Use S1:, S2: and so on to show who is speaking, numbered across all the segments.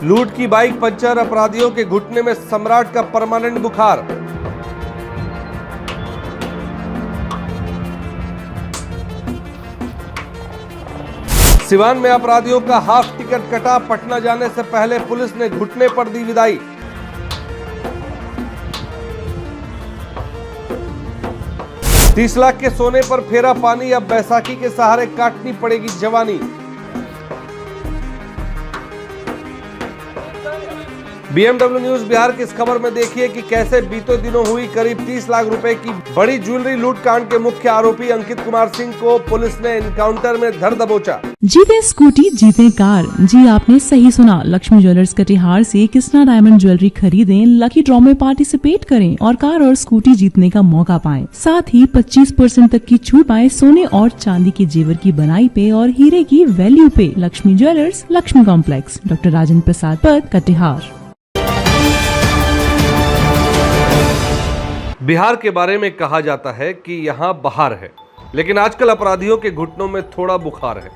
S1: लूट की bike puncture, अपराधियों के घुटने में सम्राट का परमानेंट बुखार। सिवान में अपराधियों का हाफ टिकट कटा, पटना जाने से पहले पुलिस ने घुटने पर दी विदाई। $30 लाख के सोने पर फेरा पानी, अब बैसाखी के सहारे काटनी पड़ेगी जवानी। BMW न्यूज बिहार की इस खबर में देखिए कि कैसे बीते दिनों हुई करीब 30 लाख रुपए की बड़ी ज्वेलरी लूट कांड के मुख्य आरोपी अंकित कुमार सिंह को पुलिस ने एनकाउंटर में धर दबोचा।
S2: जीते स्कूटी जीते कार। जी आपने सही सुना। लक्ष्मी ज्वेलर्स कटिहार से कृष्णा डायमंड ज्वेलरी खरीदें, लकी ड्रॉ में पार्टिसिपेट करें और कार और स्कूटी जीतने का मौका पाएं। साथ ही 25% तक की छूट पाएं सोने और चांदी के जेवर की बनाई पे और हीरे की वैल्यू पे। Lakshmi jewellers, Lakshmi complex, doctor Rajendra Prasad पथ, कटिहार।
S1: बिहार के बारे में कहा जाता है कि यहाँ बहार है, लेकिन आजकल अपराधियों के घुटनों में थोड़ा बुखार है।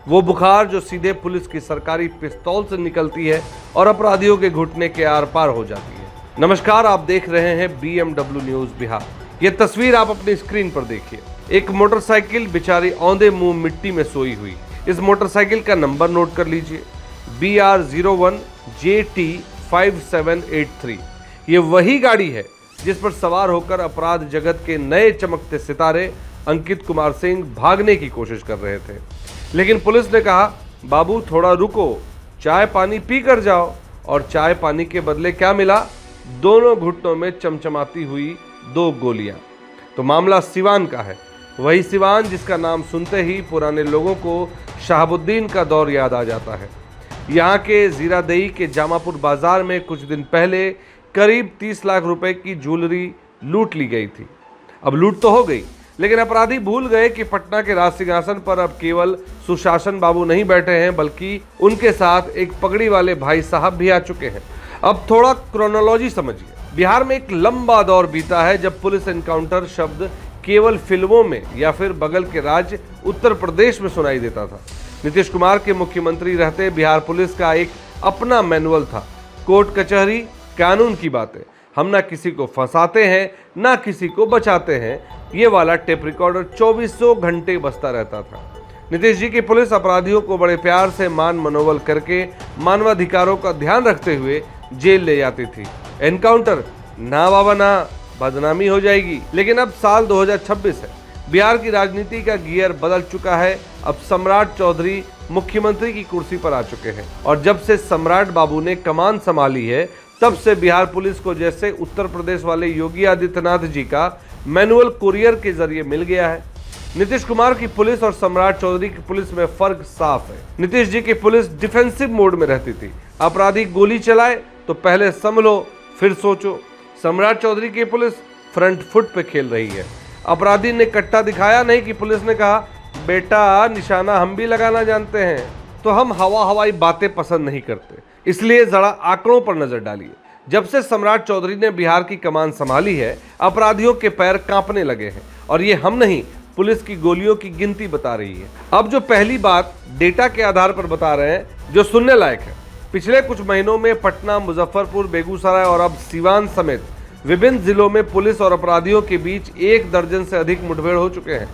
S1: वो बुखार जो सीधे पुलिस की सरकारी पिस्तौल से निकलती है और अपराधियों के घुटने के आर पार हो जाती है। नमस्कार, आप देख रहे हैं BMW न्यूज बिहार। ये तस्वीर आप अपनी स्क्रीन पर देखिए। एक मोटरसाइकिल बेचारी औंधे मुंह मिट्टी में सोई हुई। इस मोटरसाइकिल का नंबर नोट कर लीजिए, BR01JT5783। ये वही गाड़ी है जिस पर सवार होकर अपराध जगत के नए चमकते सितारे अंकित कुमार सिंह भागने की कोशिश कर रहे थे। लेकिन पुलिस ने कहा, बाबू थोड़ा रुको, चाय पानी पी कर जाओ। और चाय पानी के बदले क्या मिला? दोनों घुटनों में चमचमाती हुई 2 गोलियां। तो मामला सिवान का है, वही सिवान जिसका नाम सुनते ही पुराने लोगों को शहाबुद्दीन का दौर याद आ जाता है। यहाँ के जीरादेई के जामापुर बाजार में कुछ दिन पहले करीब 30 लाख रुपए की ज्वेलरी लूट ली गई थी। अब लूट तो हो गई, लेकिन अपराधी भूल गए कि पटना के राज सिंहासन पर अब केवल सुशासन बाबू नहीं बैठे हैं, बल्कि उनके साथ एक पगड़ी वाले भाई साहब भी आ चुके हैं। अब थोड़ा क्रोनोलॉजी समझिए। बिहार में एक लंबा दौर बीता है जब पुलिस एनकाउंटर शब्द केवल फिल्मों में या फिर बगल के राज्य उत्तर प्रदेश में सुनाई देता था। नीतीश कुमार के मुख्यमंत्री रहते बिहार पुलिस का एक अपना मैनुअल था। कोर्ट कचहरी, कानून की बातें, हम ना किसी को फंसाते हैं ना किसी को बचाते हैं, ये वाला टेप रिकॉर्डर 2400 घंटे बजता रहता था। नीतीश जी की पुलिस अपराधियों को बड़े प्यार से मान मनोबल करके मानवाधिकारों का ध्यान रखते हुए जेल ले जाती थी। एनकाउंटर ना बाबा ना, बदनामी हो जाएगी। लेकिन अब साल 2026 है, बिहार की राजनीति का गियर बदल चुका है। अब सम्राट चौधरी मुख्यमंत्री की कुर्सी पर आ चुके हैं और जब से सम्राट बाबू ने कमान संभाली है, तब से बिहार पुलिस को जैसे उत्तर प्रदेश वाले योगी आदित्यनाथ जी का मैनुअल कुरियर के जरिए मिल गया है। नीतीश कुमार की पुलिस और सम्राट चौधरी की पुलिस में फर्क साफ है। नीतीश जी की पुलिस डिफेंसिव मोड में रहती थी, अपराधी गोली चलाए तो पहले संभलो फिर सोचो। सम्राट चौधरी की पुलिस फ्रंट फुट पे खेल रही है। अपराधी ने कट्टा दिखाया नहीं कि पुलिस ने कहा, बेटा निशाना हम भी लगाना जानते हैं। तो हम हवाई बातें पसंद नहीं करते, इसलिए जरा आंकड़ों पर नजर डालिए। जब से सम्राट चौधरी ने बिहार की कमान संभाली है, अपराधियों के पैर कांपने लगे हैं और ये हम नहीं, पुलिस की गोलियों की गिनती बता रही है। अब जो पहली बात डेटा के आधार पर बता रहे हैं, जो सुनने लायक है, पिछले कुछ महीनों में पटना, मुजफ्फरपुर, बेगूसराय और अब सिवान समेत विभिन्न जिलों में पुलिस और अपराधियों के बीच 1 दर्जन से अधिक मुठभेड़ हो चुके हैं।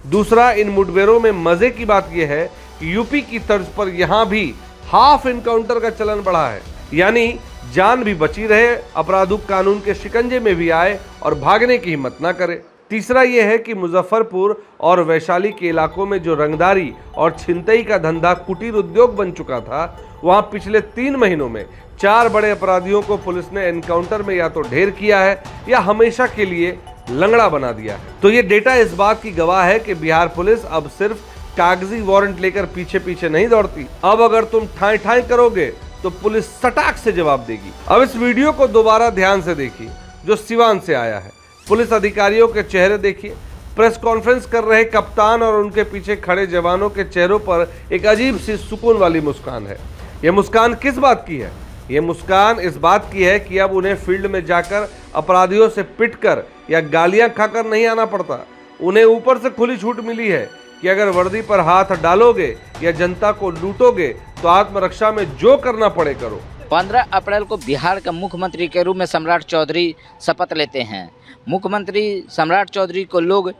S1: दूसरा, इन मुठभेड़ों में मजे की बात यह है कि यूपी की तर्ज पर यहां भी हाफ एनकाउंटर का चलन बढ़ा है, यानी जान भी बची रहे, अपराधी कानून के शिकंजे में भी आए और भागने की हिम्मत ना करे। तीसरा यह है कि मुजफ्फरपुर और वैशाली के इलाकों में जो रंगदारी और छिनतई का धंधा कुटीर उद्योग बन चुका था, वहां पिछले 3 महीनों में 4 बड़े अपराधियों को पुलिस ने एनकाउंटर में या तो ढेर किया है या हमेशा के लिए लंगड़ा बना दिया है। तो ये डेटा इस बात की गवाह है कि बिहार पुलिस अब सिर्फ कागजी वारंट लेकर पीछे पीछे नहीं दौड़ती। अब अगर तुम ठाई ठाई करोगे तो पुलिस सटाक से जवाब देगी। अब इस वीडियो को दोबारा ध्यान से देखिए, जो सिवान से आया है। पुलिस अधिकारियों के चेहरे देखिए। प्रेस कॉन्फ्रेंस कर रहे कप्तान और उनके पीछे खड़े जवानों के चेहरों पर एक अजीब सी सुकून वाली मुस्कान है। यह मुस्कान किस बात की है? यह मुस्कान इस बात की है कि अब उन्हें फील्ड में जाकर अपराधियों से पिटकर या गालियां खाकर नहीं आना पड़ता। उन्हें ऊपर से खुली छूट मिली है कि अगर वर्दी पर हाथ डालोगे या जनता को लूटोगे तो आत्मरक्षा में जो करना पड़े करो।
S3: 15 अप्रैल को बिहार के मुख्यमंत्री के रूप में सम्राट चौधरी शपथ लेते हैं। मुख्यमंत्री सम्राट चौधरी को लोग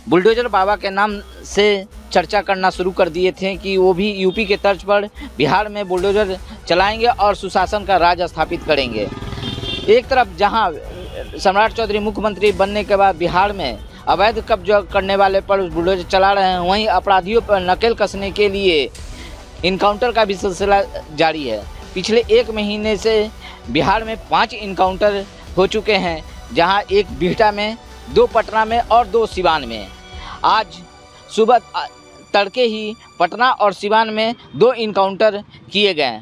S3: बुलडोजर बाबा के नाम से चर्चा करना शुरू कर दिए थे कि वो भी यूपी के तर्ज पर बिहार में बुलडोजर चलाएंगे और सुशासन का राज स्थापित करेंगे। एक तरफ जहां सम्राट चौधरी मुख्यमंत्री बनने के बाद बिहार में अवैध कब्जा करने वाले पर बुलडोजर चला रहे हैं, वहीं अपराधियों पर नकेल कसने के लिए इनकाउंटर का भी सिलसिला जारी है। पिछले 1 महीने से बिहार में 5 इनकाउंटर हो चुके हैं, जहां एक बिहटा में, 2 पटना में और 2 सिवान में। आज सुबह तड़के ही पटना और सिवान में 2 इनकाउंटर किए गए।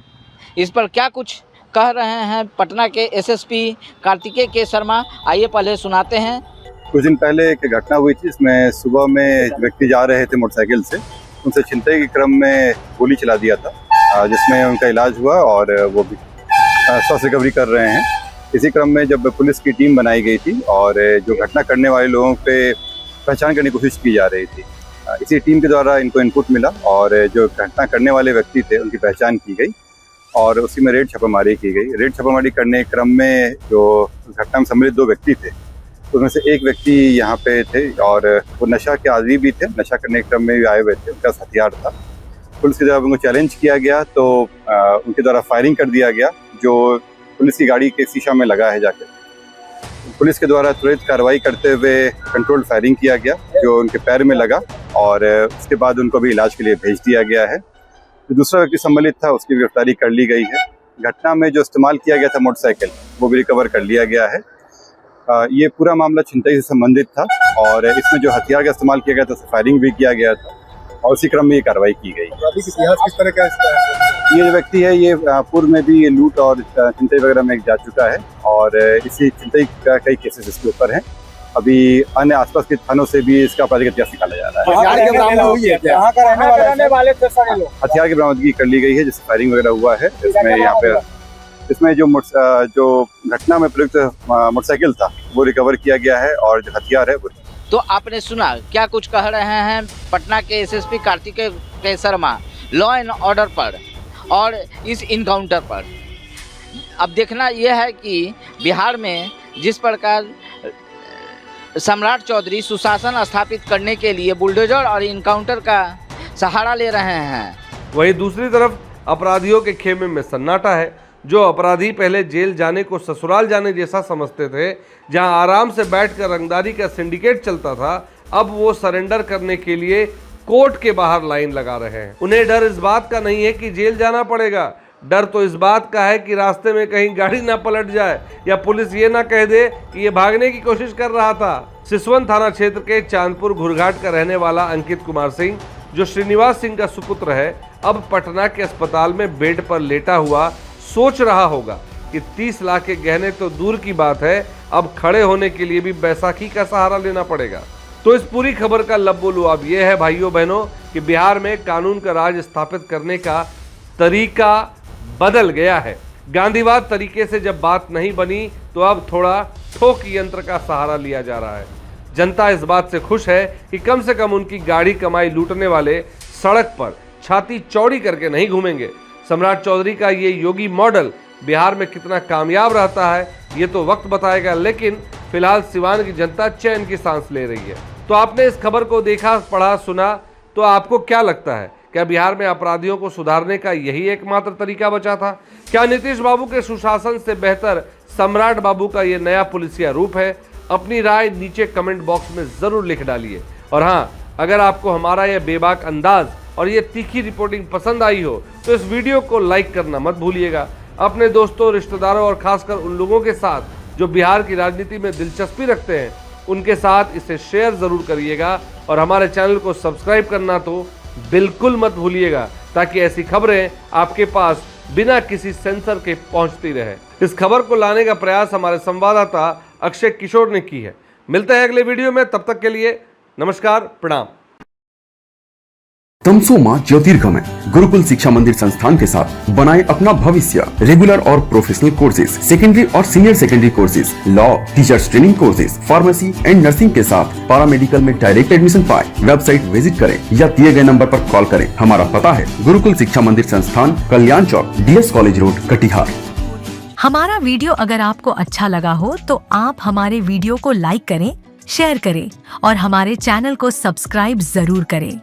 S3: इस पर क्या कुछ कह रहे हैं पटना के एसएसपी कार्तिकेय के शर्मा, आइए पहले सुनाते हैं।
S4: कुछ दिन पहले एक घटना हुई थी, इसमें सुबह में व्यक्ति जा रहे थे मोटरसाइकिल से, उनसे छिनतई के क्रम में गोली चला दिया था, जिसमें उनका इलाज हुआ और वो भी स्वास्थ्य रिकवरी कर रहे हैं। इसी क्रम में जब पुलिस की टीम बनाई गई थी और जो घटना करने वाले लोगों पे पहचान करने की कोशिश की जा रही थी, इसी टीम के द्वारा इनको इनपुट मिला और जो घटना करने वाले व्यक्ति थे उनकी पहचान की गई और उसी में रेड छापामारी की गई। रेड छापामारी करने के क्रम में जो घटना में सम्मिलित 2 व्यक्ति थे, उसमें से एक व्यक्ति यहाँ पे थे और वो नशा के आदी भी थे, नशा करने के क्रम में भी आए हुए थे, उनका हथियार था। पुलिस के जब उनको चैलेंज किया गया तो उनके द्वारा फायरिंग कर दिया गया, जो पुलिस की गाड़ी के शीशा में लगा है जाकर। पुलिस के द्वारा त्वरित कार्रवाई करते हुए कंट्रोल्ड फायरिंग किया गया, जो उनके पैर में लगा और उसके बाद उनको भी इलाज के लिए भेज दिया गया है। जो दूसरा व्यक्ति सम्मिलित था उसकी गिरफ्तारी कर ली गई है। घटना में जो इस्तेमाल किया गया था मोटरसाइकिल, वो भी रिकवर कर लिया गया है। ये पूरा मामला छिनतई से संबंधित था और इसमें जो हथियार का इस्तेमाल किया गया था उससे फायरिंग भी किया गया था और उसी क्रम में ये कार्रवाई की गई।
S5: अभी इतिहास किस तरह का है?
S4: ये जो व्यक्ति है ये पूर्व में भी लूट और छिनतई वगैरह में जा चुका है और इसी छिनतई का कई केसेस इसके ऊपर हैं। अभी अन्य आसपास के थानों से भी इसका आपराधिक इतिहास निकाला जा रहा है। हथियार की बरामदगी कर ली गई है, जिससे फायरिंग वगैरह हुआ है। इसमें यहाँ पे इसमें जो घटना में प्रयुक्त मोटरसाइकिल था वो रिकवर किया गया है और जो हथियार है वो।
S3: तो आपने सुना क्या कुछ कह रहे हैं पटना के एसएसपी कार्तिकेय के शर्मा लॉ एंड ऑर्डर पर और इस इनकाउंटर पर। अब देखना यह है कि बिहार में जिस प्रकार सम्राट चौधरी सुशासन स्थापित करने के लिए बुलडोजर और इनकाउंटर का सहारा ले रहे हैं,
S1: वहीं दूसरी तरफ अपराधियों के खेमे में सन्नाटा है। जो अपराधी पहले जेल जाने को ससुराल जाने जैसा समझते थे, जहां आराम से बैठकर रंगदारी का सिंडिकेट चलता था, अब वो सरेंडर करने के लिए कोर्ट के बाहर लाइन लगा रहे हैं। उन्हें डर इस बात का नहीं है कि जेल जाना पड़ेगा, डर तो इस बात का है कि रास्ते में कहीं गाड़ी ना पलट जाए या पुलिस ये ना कह दे कि ये भागने की कोशिश कर रहा था। सिसवन थाना क्षेत्र के चांदपुर घुरघाट का रहने वाला अंकित कुमार सिंह, जो श्रीनिवास सिंह का सुपुत्र है, अब पटना के अस्पताल में बेड पर लेटा हुआ सोच रहा होगा कि 30 लाख के गहने तो दूर की बात है, अब खड़े होने के लिए भी बैसाखी का सहारा लेना पड़ेगा। तो इस पूरी खबर का लबोलू अब यह है भाइयों बहनों कि बिहार में कानून का राज स्थापित करने का तरीका बदल गया है। गांधीवाद तरीके से जब बात नहीं बनी तो अब थोड़ा ठोक यंत्र का सहारा लिया जा रहा है। जनता इस बात से खुश है कि कम से कम उनकी गाड़ी कमाई लूटने वाले सड़क पर छाती चौड़ी करके नहीं घूमेंगे। सम्राट चौधरी का ये योगी मॉडल बिहार में कितना कामयाब रहता है ये तो वक्त बताएगा, लेकिन फिलहाल सिवान की जनता चैन की सांस ले रही है। तो आपने इस खबर को देखा, पढ़ा, सुना, तो आपको क्या लगता है? क्या बिहार में अपराधियों को सुधारने का यही एकमात्र तरीका बचा था? क्या नीतीश बाबू के सुशासन से बेहतर सम्राट बाबू का ये नया पुलिसिया रूप है? अपनी राय नीचे कमेंट बॉक्स में जरूर लिख डालिए। और हाँ, अगर आपको हमारा यह बेबाक अंदाज और ये तीखी रिपोर्टिंग पसंद आई हो तो इस वीडियो को लाइक करना मत भूलिएगा। अपने दोस्तों, रिश्तेदारों और खासकर उन लोगों के साथ जो बिहार की राजनीति में दिलचस्पी रखते हैं, उनके साथ इसे शेयर जरूर करिएगा और हमारे चैनल को सब्सक्राइब करना तो बिल्कुल मत भूलिएगा, ताकि ऐसी खबरें आपके पास बिना किसी सेंसर के पहुंचती रहे। इस खबर को लाने का प्रयास हमारे संवाददाता अक्षय किशोर ने की है। मिलते हैं अगले वीडियो में, तब तक के लिए नमस्कार, प्रणाम।
S6: तमसोमा ज्योतिर्गमय गुरुकुल शिक्षा मंदिर संस्थान के साथ बनाए अपना भविष्य। रेगुलर और प्रोफेशनल कोर्सेज, सेकेंडरी और senior secondary courses, law, teachers training courses, pharmacy and nursing के साथ पैरामेडिकल में डायरेक्ट एडमिशन पाए। वेबसाइट विजिट करें या दिए गए नंबर पर कॉल करें। हमारा पता है गुरुकुल शिक्षा मंदिर संस्थान, कल्याण चौक, DS कॉलेज रोड, कटिहार।
S7: हमारा वीडियो अगर आपको अच्छा लगा हो तो आप हमारे वीडियो को लाइक करें, शेयर करें और हमारे चैनल को सब्सक्राइब जरूर करें।